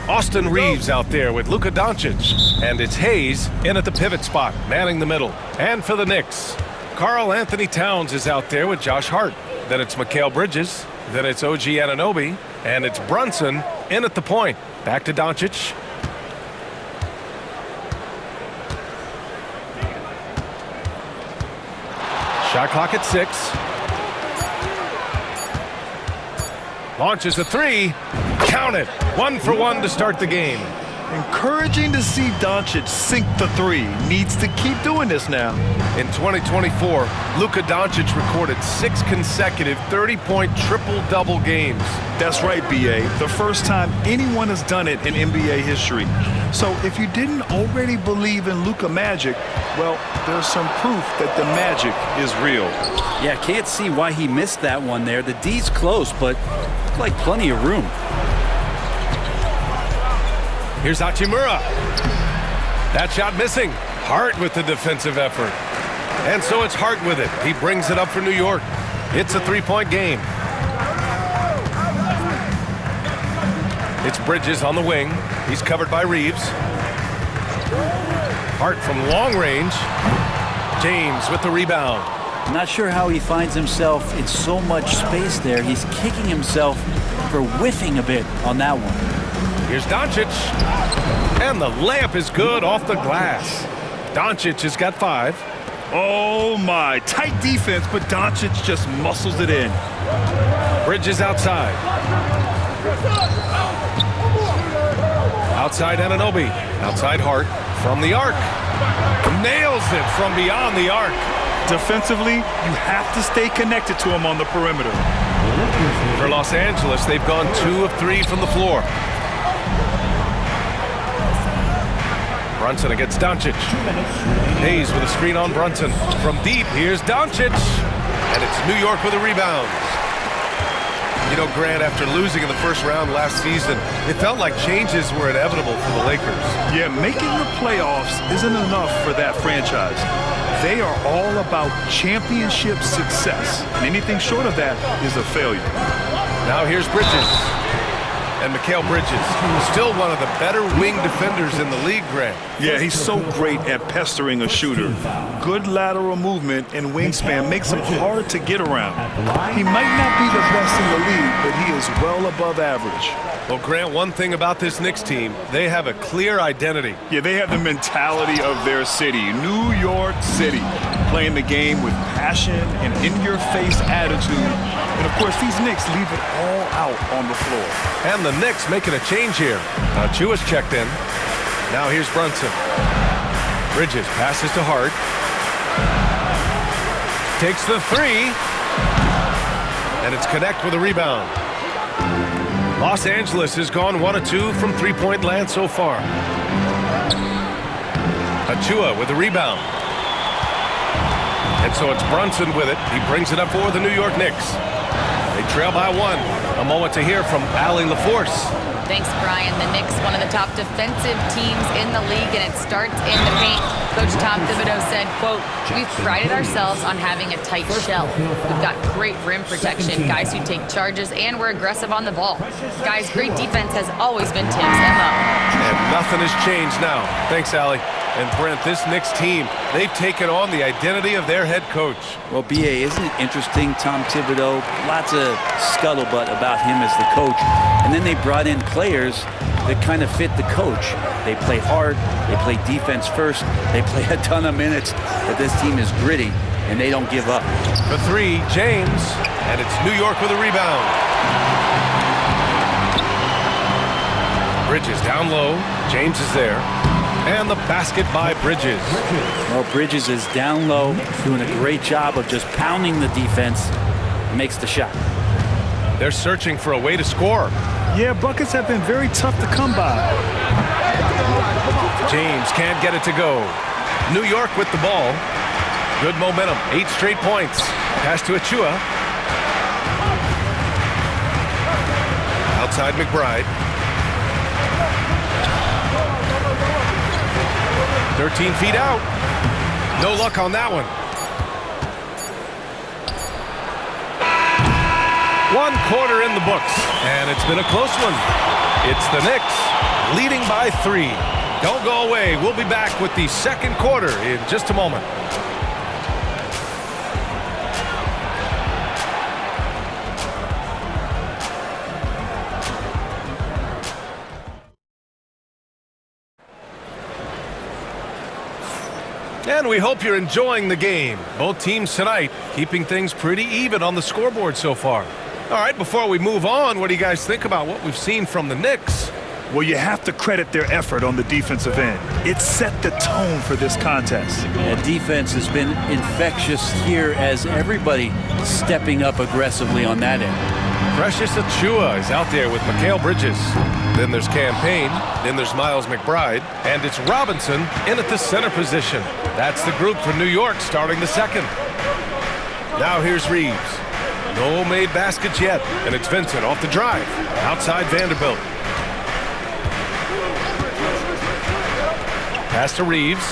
Austin Reeves out there with Luka Doncic. And it's Hayes in at the pivot spot, manning the middle. And for the Knicks, Karl Anthony Towns is out there with Josh Hart. Then it's Mikal Bridges. Then it's OG Anunoby. And it's Brunson in at the point. Back to Doncic. Shot clock at 6. Launches a 3. Count it. 1 for 1 to start the game. Encouraging to see Doncic sink the 3. Needs to keep doing this now. In 2024, Luka Doncic recorded 6 consecutive 30-point triple-double games. That's right, B.A. The first time anyone has done it in NBA history. So if you didn't already believe in Luka magic, well, there's some proof that the magic is real. Yeah, can't see why he missed that one there. The D's close, but looked like plenty of room. Here's Hachimura. That shot missing. Hart with the defensive effort. And so it's Hart with it. He brings it up for New York. It's a 3-point game. It's Bridges on the wing. He's covered by Reeves. Hart from long range. James with the rebound. Not sure how he finds himself in so much space there. He's kicking himself for whiffing a bit on that one. Here's Doncic. And the layup is good off the glass. Doncic has got 5. Oh my, tight defense, but Doncic just muscles it in. Bridges outside. Outside Anunoby. Outside Hart. From the arc. Nails it from beyond the arc. Defensively, you have to stay connected to him on the perimeter. For Los Angeles, they've gone 2 of 3 from the floor. Brunson against Doncic. Hayes with a screen on Brunson. From deep, here's Doncic. And it's New York with a rebound. You know, Grant, after losing in the first round last season, it felt like changes were inevitable for the Lakers. Yeah, making the playoffs isn't enough for that franchise. They are all about championship success. And anything short of that is a failure. Now here's Bridges. And Mikal Bridges, still one of the better wing defenders in the league, Grant. Yeah, he's so great at pestering a shooter. Good lateral movement and wingspan makes him hard to get around. He might not be the best in the league, but he is well above average. Well, Grant, one thing about this Knicks team, they have a clear identity. Yeah, they have the mentality of their city, New York City, playing the game with passion and in-your-face attitude. And, of course, these Knicks leave it all out on the floor. And the Knicks making a change here. Chua's checked in. Now here's Brunson. Bridges passes to Hart. Takes the 3. And it's Connect with a rebound. Los Angeles has gone 1 of 2 from three-point land so far. Chua with the rebound. And so it's Brunson with it. He brings it up for the New York Knicks. They trail by 1. A moment to hear from Allie LaForce. Thanks, Brian. The Knicks, one of the top defensive teams in the league, and it starts in the paint. Coach Tom Thibodeau said, quote, "We've prided ourselves on having a tight shell. We've got great rim protection, guys who take charges, and we're aggressive on the ball. Guys, great defense has always been Tim's MO." And nothing has changed now. Thanks, Allie. And Brent, this Knicks team, they've taken on the identity of their head coach. Well, B.A., isn't it interesting, Tom Thibodeau? Lots of scuttlebutt about him as the coach. And then they brought in players that kind of fit the coach. They play hard. They play defense first. They play a ton of minutes. But this team is gritty, and they don't give up. For 3, James. And it's New York with a rebound. Bridges down low. James is there. And the basket by Bridges. Well, Bridges is down low, doing a great job of just pounding the defense. Makes the shot. They're searching for a way to score. Yeah, buckets have been very tough to come by. James can't get it to go. New York with the ball. Good momentum. 8 straight points. Pass to Chua. Outside McBride. 13 feet out. No luck on that one. 1 quarter in the books, and it's been a close one. It's the Knicks leading by 3. Don't go away. We'll be back with the second quarter in just a moment. And we hope you're enjoying the game. Both teams tonight keeping things pretty even on the scoreboard so far. All right, before we move on, what do you guys think about what we've seen from the Knicks? Well, you have to credit their effort on the defensive end. It set the tone for this contest. Yeah, defense has been infectious here as everybody stepping up aggressively on that end. Precious Achiuwa is out there with Mikal Bridges. Then there's Campaign. Then there's Miles McBride. And it's Robinson in at the center position. That's the group for New York starting the second. Now here's Reeves. No made baskets yet. And it's Vincent off the drive. Outside Vanderbilt. Pass to Reeves.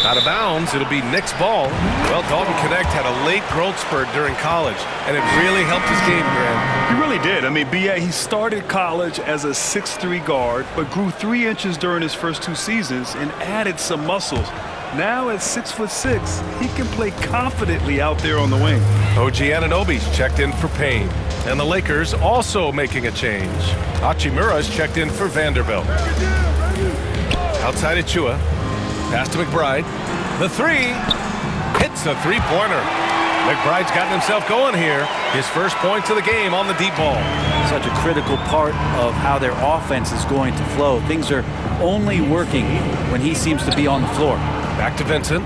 Out of bounds, it'll be Knicks ball. Well, Dalton Connect had a late growth spurt during college, and it really helped his game, Grant. He really did. I mean, B.A., he started college as a 6'3" guard, but grew 3 inches during his first 2 seasons and added some muscles. Now at 6'6", he can play confidently out there on the wing. OG Anunoby's checked in for Payne. And the Lakers also making a change. Hachimura's checked in for Vanderbilt. Outside Achiuwa. Pass to McBride. The 3 hits a 3-pointer. McBride's gotten himself going here. His first points of the game on the deep ball. Such a critical part of how their offense is going to flow. Things are only working when he seems to be on the floor. Back to Vincent.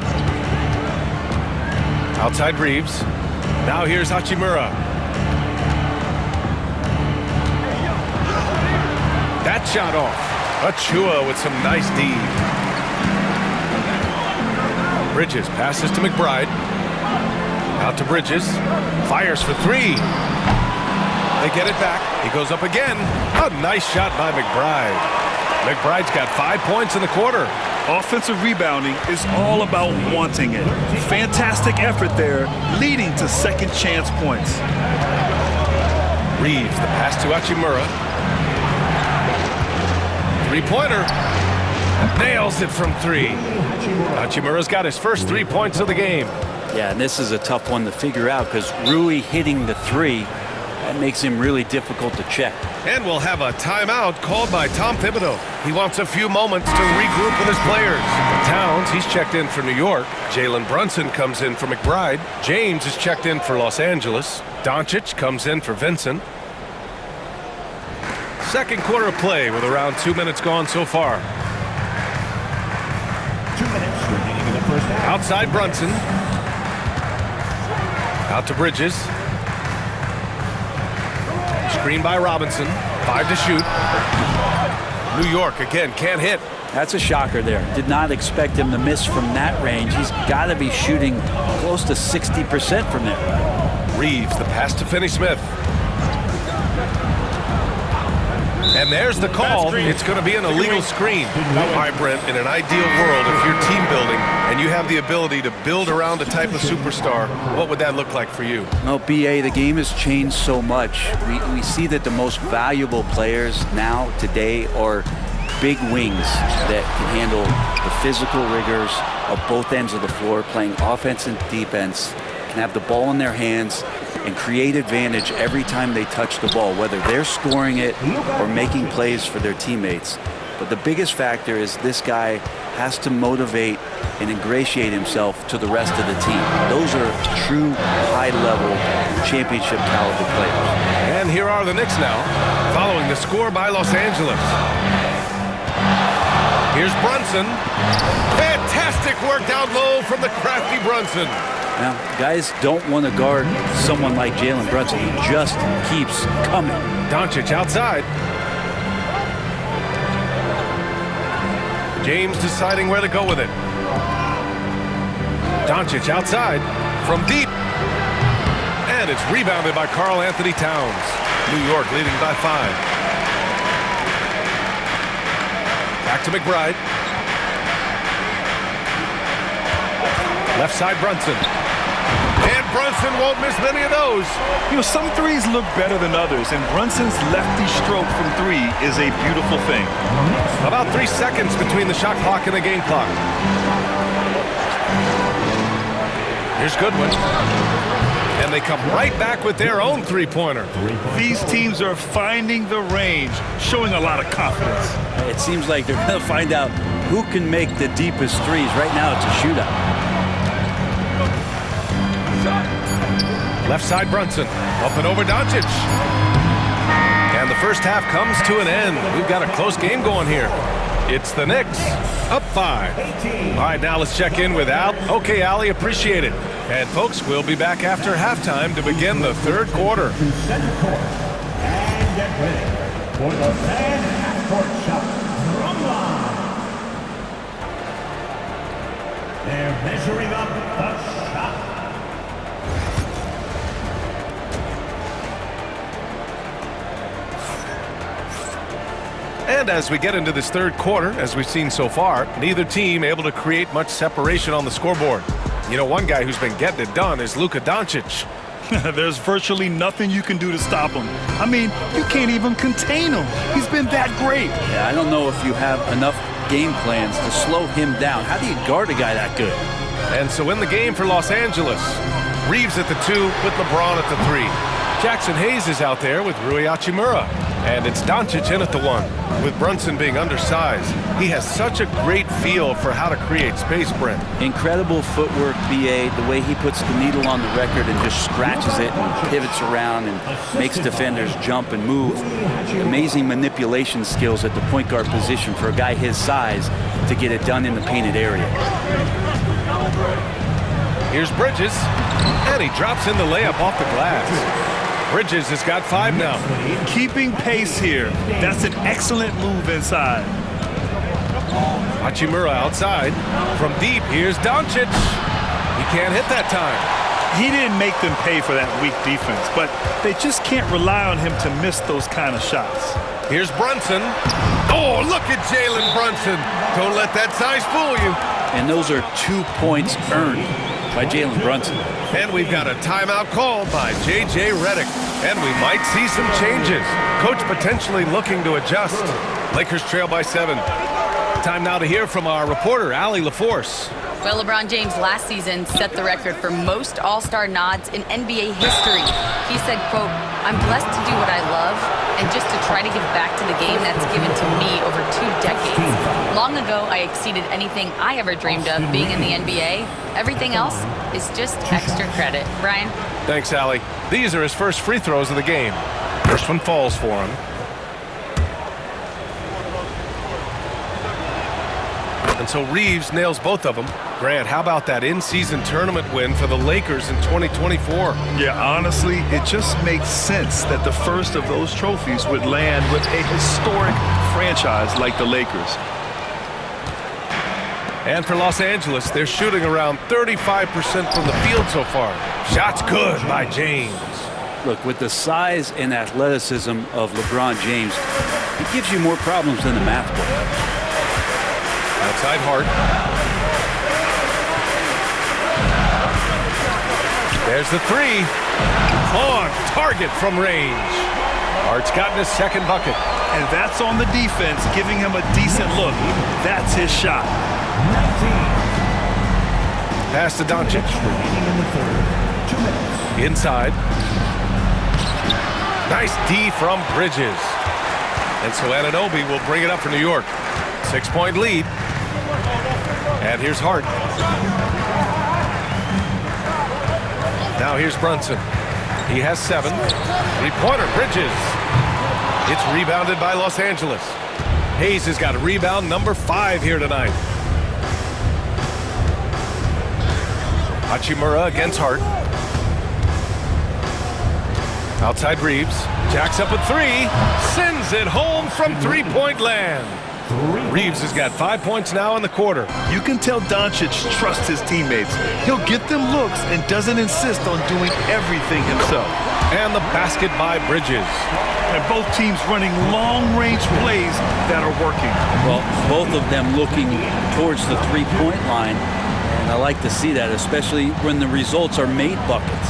Outside Reeves. Now here's Hachimura. That shot off. Achiuwa with some nice D. Bridges passes to McBride. Out to Bridges. Fires for 3. They get it back. He goes up again. A nice shot by McBride. McBride's got 5 points in the quarter. Offensive rebounding is all about wanting it. Fantastic effort there, leading to second chance points. Reeves, the pass to Hachimura. 3-pointer. Nails it from 3. Hachimura's got his first 3 points of the game. Yeah, and this is a tough one to figure out because Rui hitting the 3, that makes him really difficult to check. And we'll have a timeout called by Tom Thibodeau. He wants a few moments to regroup with his players. Towns, he's checked in for New York. Jalen Brunson comes in for McBride. James is checked in for Los Angeles. Doncic comes in for Vincent. Second quarter of play with around 2 minutes gone so far. 2 minutes remaining in the first half. Outside Brunson. Out to Bridges. Screen by Robinson. 5 to shoot. New York again can't hit. That's a shocker there. Did not expect him to miss from that range. He's got to be shooting close to 60% from there. Reeves, the pass to Finney-Smith. And there's the call. It's going to be an illegal screen. All right, Brent, in an ideal world, if you're team building and you have the ability to build around a type of superstar, what would that look like for you? Well, BA, the game has changed so much. We see that the most valuable players now, today, are big wings that can handle the physical rigors of both ends of the floor, playing offense and defense, can have the ball in their hands, and create advantage every time they touch the ball, whether they're scoring it or making plays for their teammates. But the biggest factor is this guy has to motivate and ingratiate himself to the rest of the team. Those are true high-level championship caliber players. And here are the Knicks now, following the score by Los Angeles. Here's Brunson. Fantastic work down low from the crafty Brunson. Now, guys don't want to guard someone like Jalen Brunson. He just keeps coming. Doncic outside. James deciding where to go with it. Doncic outside from deep. And it's rebounded by Karl Anthony Towns. New York leading by 5. Back to McBride. Left side Brunson. And Brunson won't miss many of those. You know, some threes look better than others, and Brunson's lefty stroke from three is a beautiful thing. About 3 seconds between the shot clock and the game clock. Here's Goodwin. And they come right back with their own three-pointer. These teams are finding the range, showing a lot of confidence. It seems like they're going to find out who can make the deepest threes. Right now, it's a shootout. Left side Brunson. Up and over Doncic. And the first half comes to an end. We've got a close game going here. It's the Knicks, up 5. All right, now let's check in with Al. Okay, Allie, appreciate it. And folks, we'll be back after halftime to begin the third quarter. Center court. And get ready for the fan half-court shot from line. They're measuring up the shot. And as we get into this third quarter, as we've seen so far, neither team able to create much separation on the scoreboard. You know, one guy who's been getting it done is Luka Doncic. There's virtually nothing you can do to stop him. I mean, you can't even contain him. He's been that great. Yeah, I don't know if you have enough game plans to slow him down. How do you guard a guy that good? And so in the game for Los Angeles, Reeves at the 2 with LeBron at the 3. Jackson Hayes is out there with Rui Hachimura. And it's Doncic in at the 1. With Brunson being undersized, he has such a great feel for how to create space, Brent. Incredible footwork, BA, the way he puts the needle on the record and just scratches it and pivots around and makes defenders jump and move. Amazing manipulation skills at the point guard position for a guy his size to get it done in the painted area. Here's Bridges, and he drops in the layup off the glass. Bridges has got 5 now. Keeping pace here. That's an excellent move inside. Hachimura outside. From deep, here's Doncic. He can't hit that time. He didn't make them pay for that weak defense, but they just can't rely on him to miss those kind of shots. Here's Brunson. Oh, look at Jalen Brunson. Don't let that size fool you. And those are 2 points earned by Jalen Brunson. And we've got a timeout called by J.J. Redick. And we might see some changes. Coach potentially looking to adjust. Lakers trail by 7. Time now to hear from our reporter, Allie LaForce. Well, LeBron James last season set the record for most All-Star nods in NBA history. He said, quote, "I'm blessed to do what I love and just to try to give back to the game that's given to me over 2 decades. Long ago, I exceeded anything I ever dreamed of being in the NBA. Everything else is just extra credit." Brian? Thanks, Allie. These are his first free throws of the game. First one falls for him. And so Reeves nails both of them. Grant, how about that in-season tournament win for the Lakers in 2024? Yeah, honestly, it just makes sense that the first of those trophies would land with a historic franchise like the Lakers. And for Los Angeles, they're shooting around 35% from the field so far. Shots good by James. Look, with the size and athleticism of LeBron James, it gives you more problems than the math book. Outside Hart. There's the 3. On target from range. Hart's gotten his second bucket. And that's on the defense, giving him a decent look. That's his shot. 19. Pass to Doncic. Remaining in the third. 2 minutes. Inside. Nice D from Bridges. And so Anunoby will bring it up for New York. 6-point lead. And here's Hart. Now here's Brunson. He has 7. 3-pointer, Bridges. It's rebounded by Los Angeles. Hayes has got a rebound number 5 here tonight. Hachimura against Hart. Outside Reeves. Jacks up a 3. Sends it home from 3-point land. Reeves has got 5 points now in the quarter. You can tell Doncic trusts his teammates. He'll get them looks and doesn't insist on doing everything himself. And the basket by Bridges. And both teams running long-range plays that are working. Well, both of them looking towards the 3-point line. And And I like to see that, especially when the results are made buckets.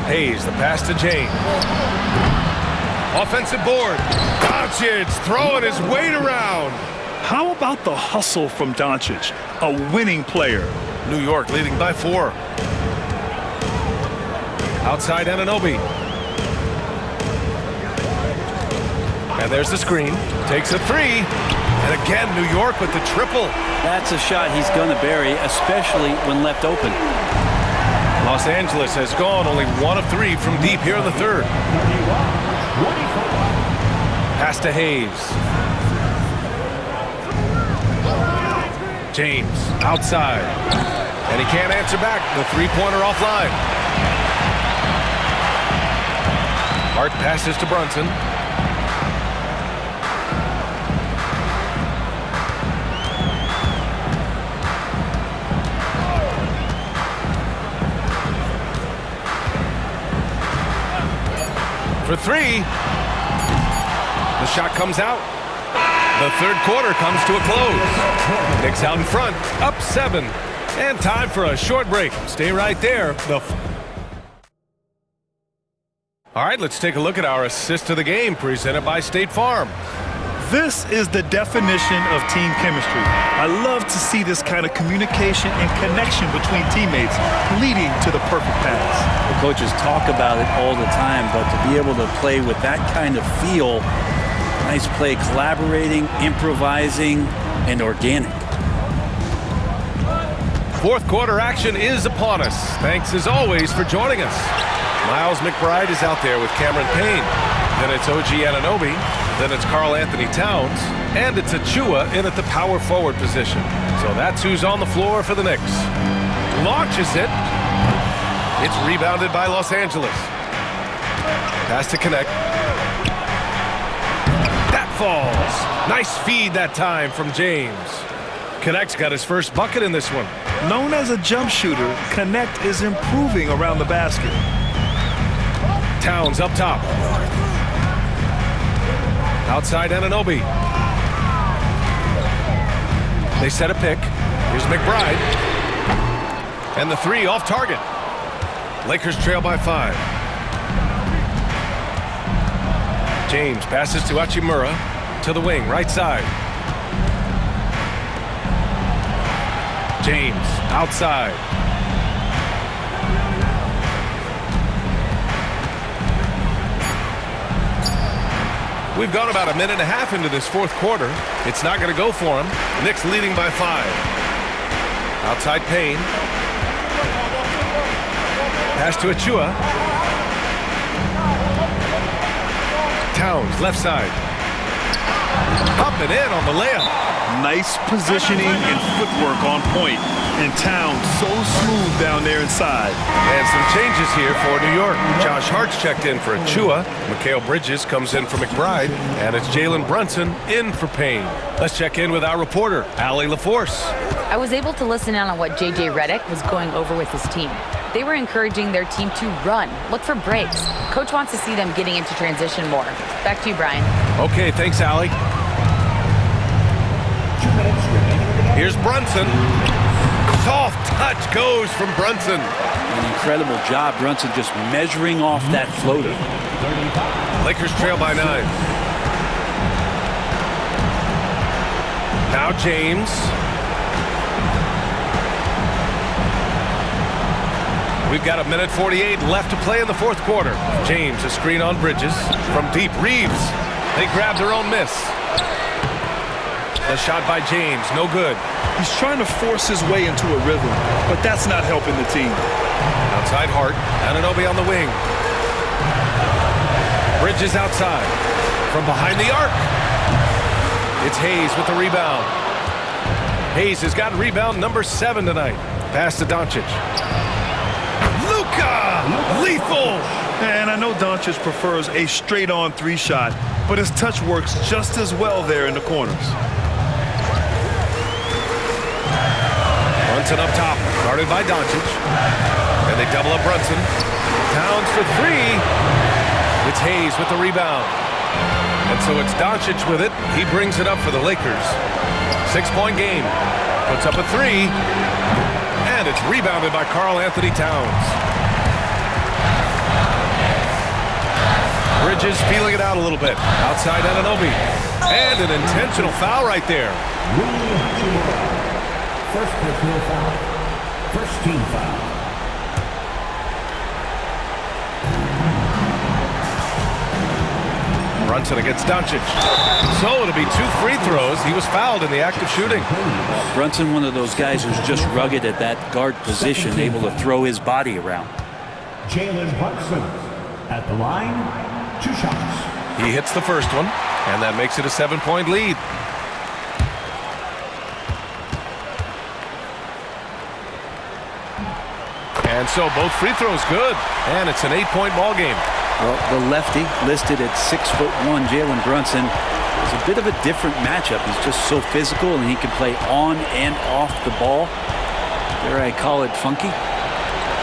Hayes, the pass to James. Offensive board. Doncic throwing his weight around. How about the hustle from Doncic, a winning player? New York leading by 4. Outside Anunoby. And there's the screen. Takes a 3. And again, New York with the triple. That's a shot he's going to bury, especially when left open. Los Angeles has gone only 1 of 3 from deep here in the third. 31, 24. Pass to Hayes. James outside. And he can't answer back. The three-pointer offline. Hart passes to Brunson. For 3. The shot comes out. The third quarter comes to a close. Knicks out in front, up 7. And time for a short break. Stay right there. All right, let's take a look at our assist of the game presented by State Farm. This is the definition of team chemistry. I love to see this kind of communication and connection between teammates leading to the perfect pass. The coaches talk about it all the time, but to be able to play with that kind of feel, nice play, collaborating, improvising, and organic. Fourth quarter action is upon us. Thanks as always for joining us. Miles McBride is out there with Cameron Payne. Then it's OG Anunoby. Then it's Karl Anthony Towns. And it's Achua in at the power forward position. So that's who's on the floor for the Knicks. Launches it. It's rebounded by Los Angeles. Pass to Connect. That falls. Nice feed that time from James. Connect's got his first bucket in this one. Known as a jump shooter, Connect is improving around the basket. Towns up top. Outside Anunoby. They set a pick. Here's McBride. And the 3 off target. Lakers trail by 5. James passes to Hachimura. To the wing, right side. James outside. We've gone about a minute and a half into this fourth quarter. It's not going to go for him. Knicks leading by 5. Outside Payne. Pass to Achua. Towns left side. Up and in on the layup. Nice positioning and footwork on point. And Towns so smooth down there inside. And some changes here for New York. Josh Hart's checked in for Achua. Mikal Bridges comes in for McBride. And it's Jalen Brunson in for Payne. Let's check in with our reporter, Allie LaForce. I was able to listen in on what J.J. Redick was going over with his team. They were encouraging their team to run, look for breaks. Coach wants to see them getting into transition more. Back to you, Brian. Okay, thanks, Allie. Here's Brunson. Soft touch goes from Brunson. An incredible job, Brunson just measuring off that floater. Lakers trail by 9. Now James. We've got a minute 48 left to play in the fourth quarter. James, a screen on Bridges. From deep, Reeves. They grab their own miss. The shot by James, no good. He's trying to force his way into a rhythm, but that's not helping the team. Outside Hart, Anunoby on the wing. Bridges outside. From behind the arc. It's Hayes with the rebound. Hayes has got rebound number 7 tonight. Pass to Doncic. Luka! Lethal! And I know Doncic prefers a straight-on 3 shot, but his touch works just as well there in the corners. Brunson up top, guarded by Doncic. And they double up Brunson. Towns for 3. It's Hayes with the rebound. And so it's Doncic with it. He brings it up for the Lakers. 6-point game. Puts up a three. And it's rebounded by Karl Anthony Towns. Bridges feeling it out a little bit. Outside Anunoby. And an intentional foul right there. First personal foul. First team foul. Brunson against Doncic. So it'll be 2 free throws. He was fouled in the act of shooting. Brunson, one of those guys who's just rugged at that guard position, able to throw his body around. Jalen Brunson at the line, 2 shots. He hits the first one, and that makes it a 7-point lead. And so both free throws good, and it's an 8-point ball game. Well, the lefty listed at 6'1", Jalen Brunson, is a bit of a different matchup. He's just so physical, and he can play on and off the ball. Dare I call it funky?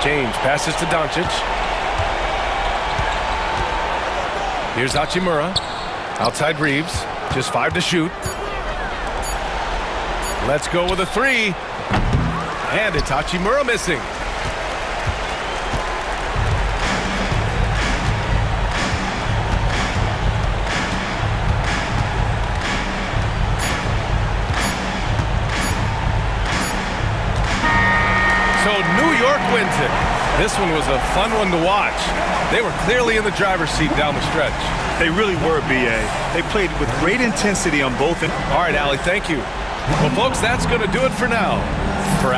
James passes to Doncic. Here's Hachimura. Outside Reeves. Just 5 to shoot. Let's go with a 3. And it's Hachimura missing. So New York wins it. This one was a fun one to watch. They were clearly in the driver's seat down the stretch. They really were, B.A. They played with great intensity on both ends. All right, Allie, thank you. Well, folks, that's going to do it for now. For